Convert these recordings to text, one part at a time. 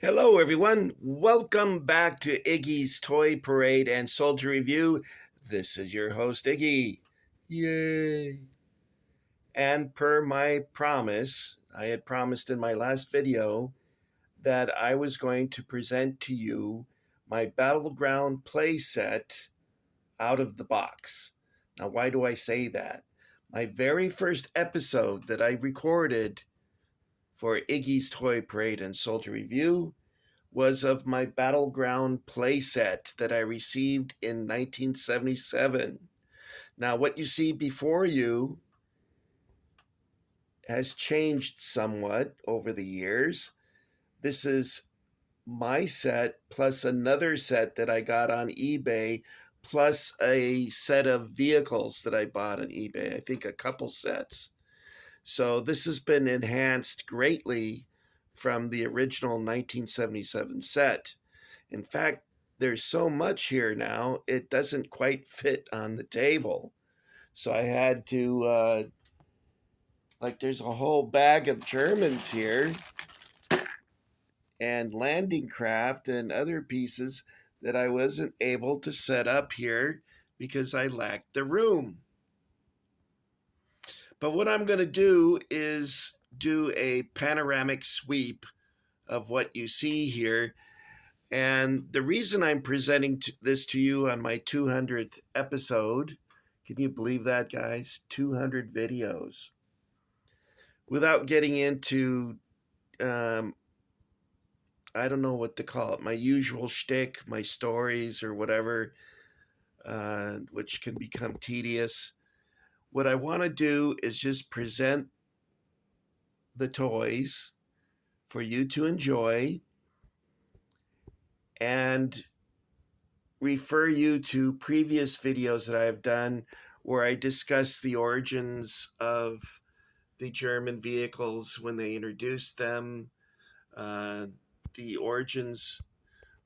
Hello, everyone. Welcome back to Iggy's Toy Parade and Soldier Review. This is your host, Iggy. Yay! And per my promise, I had promised in my last video that I was going to present to you my Battleground playset out of the box. Now, why do I say that? My very first episode that I recorded for Iggy's Toy Parade and Soldier Review was of my Battleground playset that I received in 1977. Now, what you see before you has changed somewhat over the years. This is my set plus another set that I got on eBay, plus a set of vehicles that I bought on eBay. I think a couple sets. So this has been enhanced greatly from the original 1977 set. In fact, there's so much here now, it doesn't quite fit on the table. So I had to, there's a whole bag of Germans here and landing craft and other pieces that I wasn't able to set up here because I lacked the room. But what I'm going to do is do a panoramic sweep of what you see here. And the reason I'm presenting this to you on my 200th episode, can you believe that, guys? 200 videos. Without getting into, I don't know what to call it, my usual shtick, my stories or whatever, which can become tedious. What I want to do is just present the toys for you to enjoy and refer you to previous videos that I have done where I discuss the origins of the German vehicles when they introduced them, the origins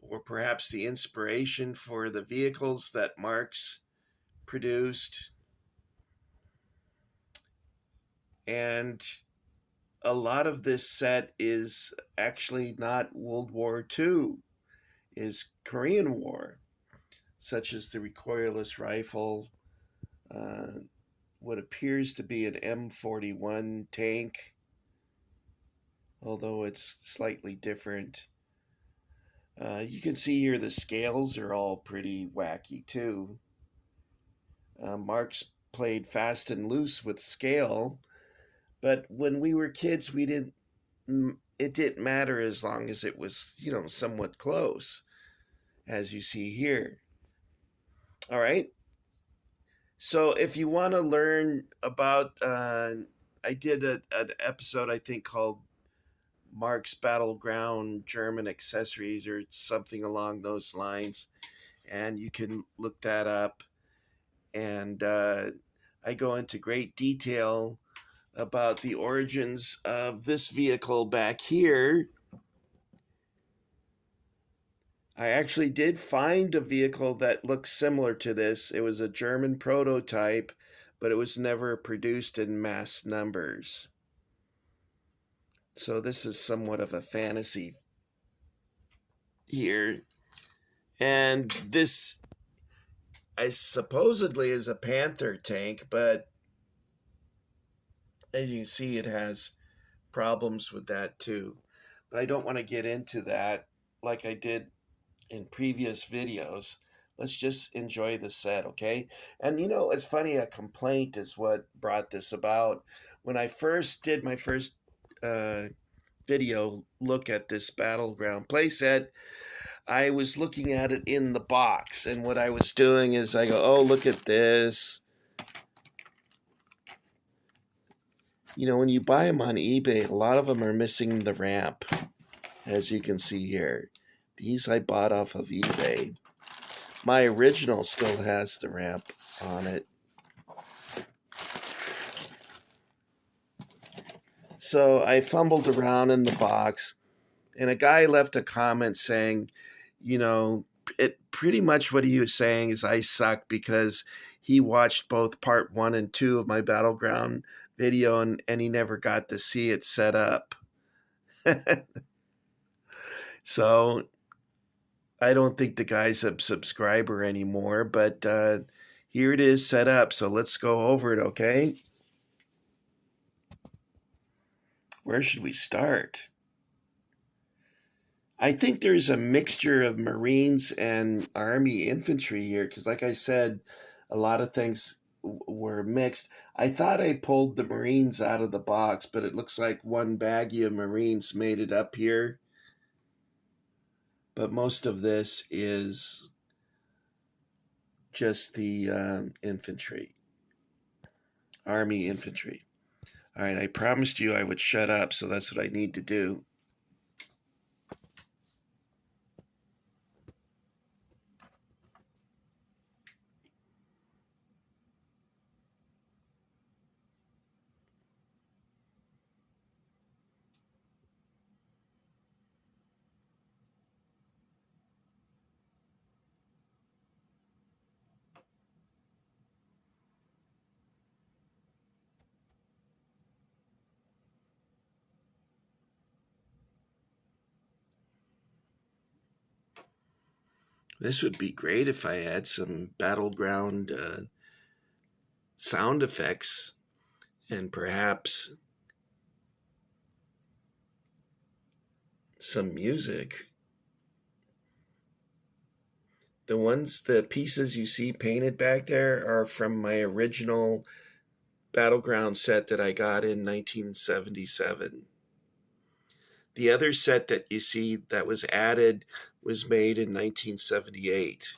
or perhaps the inspiration for the vehicles that Marx produced. And a lot of this set is actually not World War II, is Korean War, such as the recoilless rifle, what appears to be an M41 tank, although it's slightly different. You can see here the scales are all pretty wacky too. Marx played fast and loose with scale, but when we were kids, it didn't matter as long as it was, somewhat close, as you see here. All right. So if you want to learn about, I did an episode, I think, called Marx Battleground German Accessories or something along those lines. And you can look that up. And I go into great detail about the origins of this vehicle back here. I actually did find a vehicle that looks similar to this. It was a German prototype, but it was never produced in mass numbers. So this is somewhat of a fantasy here. And this, I supposedly is a Panther tank, but as you can see, it has problems with that too. But I don't want to get into that like I did in previous videos. Let's just enjoy the set, okay? And it's funny, a complaint is what brought this about. When I first did my first video look at this Battleground playset, I was looking at it in the box, and what I was doing is I go, oh, look at this. When you buy them on eBay, a lot of them are missing the ramp, as you can see here. These I bought off of eBay. My original still has the ramp on it. So I fumbled around in the box, and a guy left a comment saying, it pretty much what he was saying is I suck because he watched both part 1 and 2 of my Battleground video and he never got to see it set up. So I don't think the guy's a subscriber anymore, but here it is set up. So let's go over it, okay? Where should we start? I think there's a mixture of Marines and Army infantry here because, like I said, a lot of things were mixed. I thought I pulled the Marines out of the box, but it looks like one baggie of Marines made it up here. But most of this is just the infantry, Army infantry. All right, I promised you I would shut up, so that's what I need to do. This would be great if I had some Battleground sound effects and perhaps some music. The pieces you see painted back there are from my original Battleground set that I got in 1977. The other set that you see that was added was made in 1978.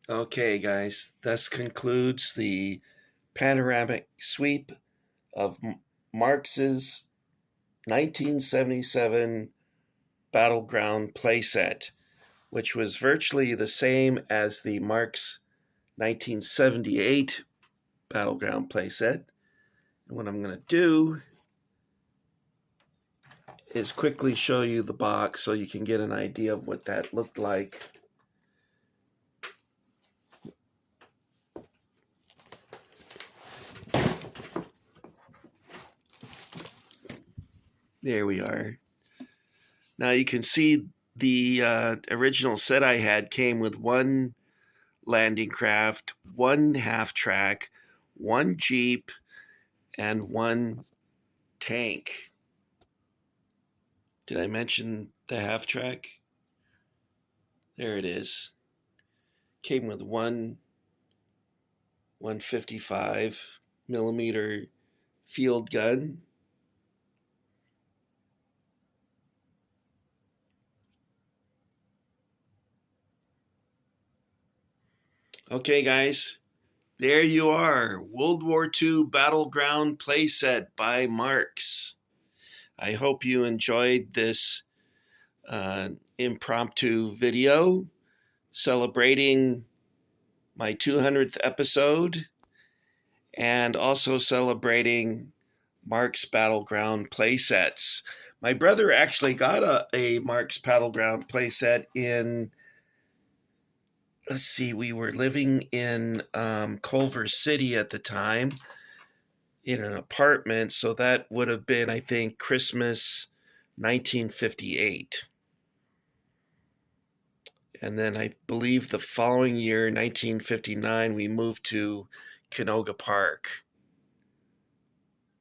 Okay, guys, this concludes the panoramic sweep of Marx's 1977 Battleground playset, which was virtually the same as the Marx 1978 Battleground playset. And what I'm going to do is quickly show you the box so you can get an idea of what that looked like. There we are. Now you can see the original set I had came with one landing craft, one half track, one Jeep, and one tank. Did I mention the half track? There it is. Came with one 155 millimeter field gun. Okay, guys, there you are. World War II Battleground playset by Marx. I hope you enjoyed this impromptu video celebrating my 200th episode and also celebrating Marx Battleground playsets. My brother actually got a Marx Battleground playset in, let's see, we were living in Culver City at the time in an apartment. So that would have been, I think, Christmas 1958. And then I believe the following year, 1959, we moved to Canoga Park.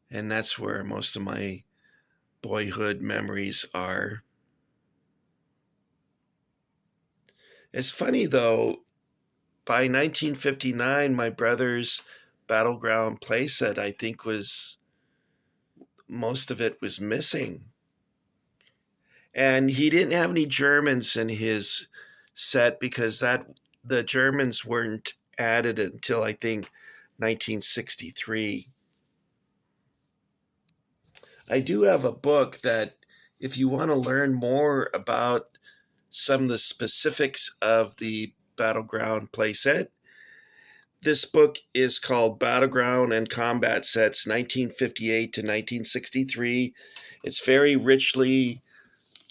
And that's where most of my boyhood memories are. It's funny though, by 1959, my brother's Battleground playset, I think, most of it was missing. And he didn't have any Germans in his set because the Germans weren't added until I think 1963. I do have a book that, if you want to learn more about some of the specifics of the Battleground playset, this book is called Battleground and Combat Sets 1958 to 1963. It's very richly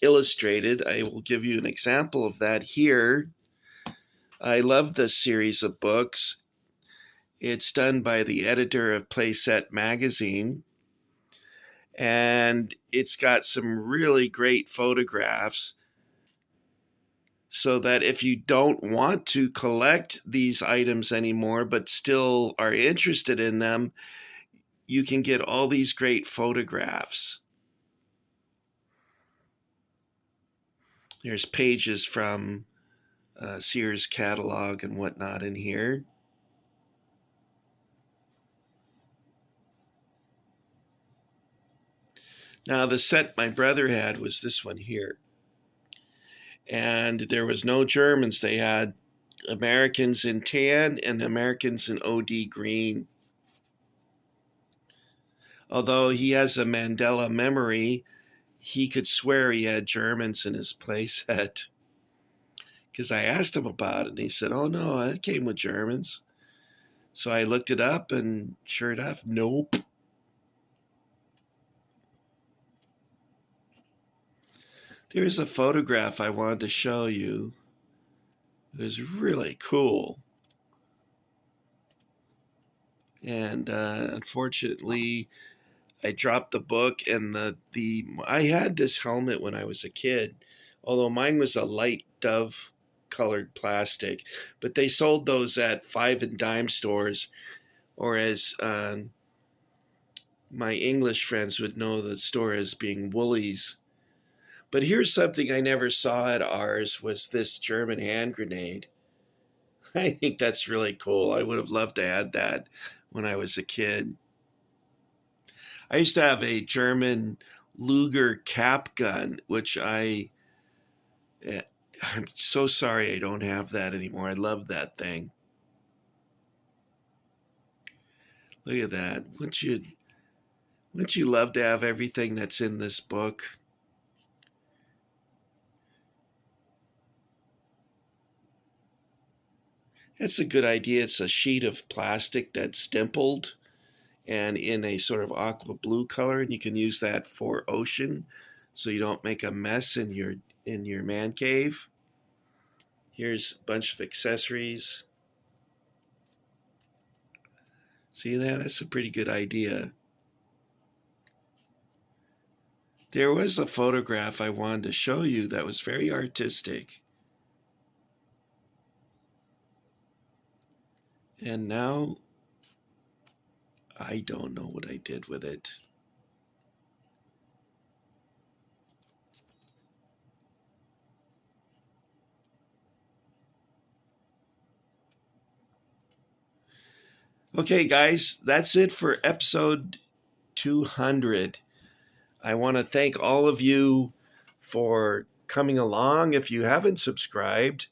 illustrated. I will give you an example of that here. I love this series of books. It's done by the editor of Playset magazine, and it's got some really great photographs so that if you don't want to collect these items anymore but still are interested in them, you can get all these great photographs. There's pages from Sears catalog and whatnot in here. Now, the set my brother had was this one here. And there was no Germans. They had Americans in tan and Americans in OD green. Although he has a Mandela memory, he could swear he had Germans in his playset. Because I asked him about it, and he said, oh no, it came with Germans. So I looked it up, and sure enough, nope. There's a photograph I wanted to show you. It was really cool. And unfortunately, I dropped the book, and I had this helmet when I was a kid, although mine was a light dove colored plastic, but they sold those at 5 and dime stores, or as my English friends would know the store as being Woolies. But here's something I never saw at ours, was this German hand grenade. I think that's really cool. I would have loved to have that when I was a kid. I used to have a German Luger cap gun, which I'm so sorry I don't have that anymore. I love that thing. Look at that. Wouldn't you love to have everything that's in this book? That's a good idea. It's a sheet of plastic that's dimpled and in a sort of aqua blue color, and you can use that for ocean so you don't make a mess in your man cave. Here's a bunch of accessories. See that? That's a pretty good idea. There was a photograph I wanted to show you that was very artistic. And now I don't know what I did with it. Okay, guys, that's it for episode 200. I want to thank all of you for coming along. If you haven't subscribed,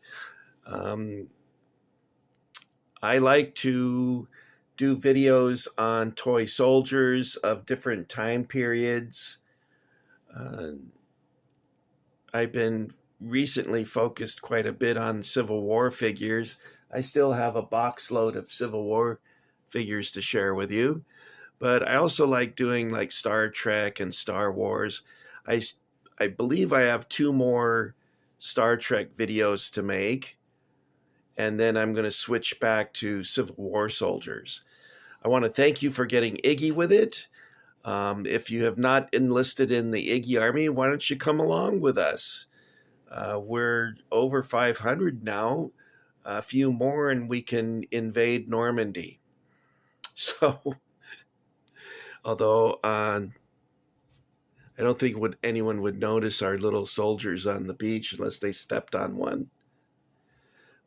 um, I like to do videos on toy soldiers of different time periods. Uh, I've been recently focused quite a bit on Civil War figures. I still have a box load of Civil War figures to share with you, but I also like doing like Star Trek and Star Wars. I, I believe I have 2 more Star Trek videos to make, and then I'm going to switch back to Civil War soldiers. I want to thank you for getting Iggy with it. If you have not enlisted in the Iggy Army, why don't you come along with us? We're over 500 now, a few more, and we can invade Normandy. So, although I don't think anyone would notice our little soldiers on the beach unless they stepped on one.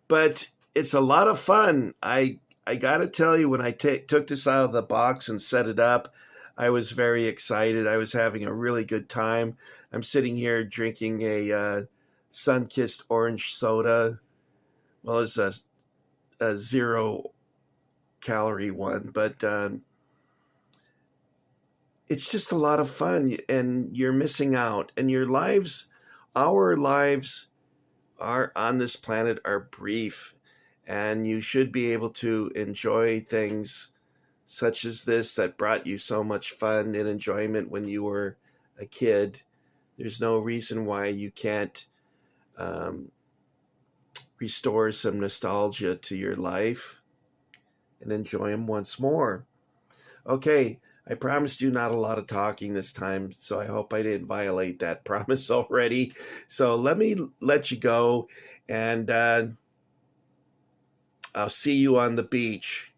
But it's a lot of fun. I got to tell you, when I took this out of the box and set it up, I was very excited. I was having a really good time. I'm sitting here drinking a sun-kissed orange soda. Well, it's a 0-calorie one, but it's just a lot of fun, and you're missing out. And our lives are on this planet are brief, and you should be able to enjoy things such as this that brought you so much fun and enjoyment when you were a kid. There's no reason why you can't restore some nostalgia to your life and enjoy them once more. Okay, I promised you not a lot of talking this time, so I hope I didn't violate that promise already. So let me let you go, and I'll see you on the beach.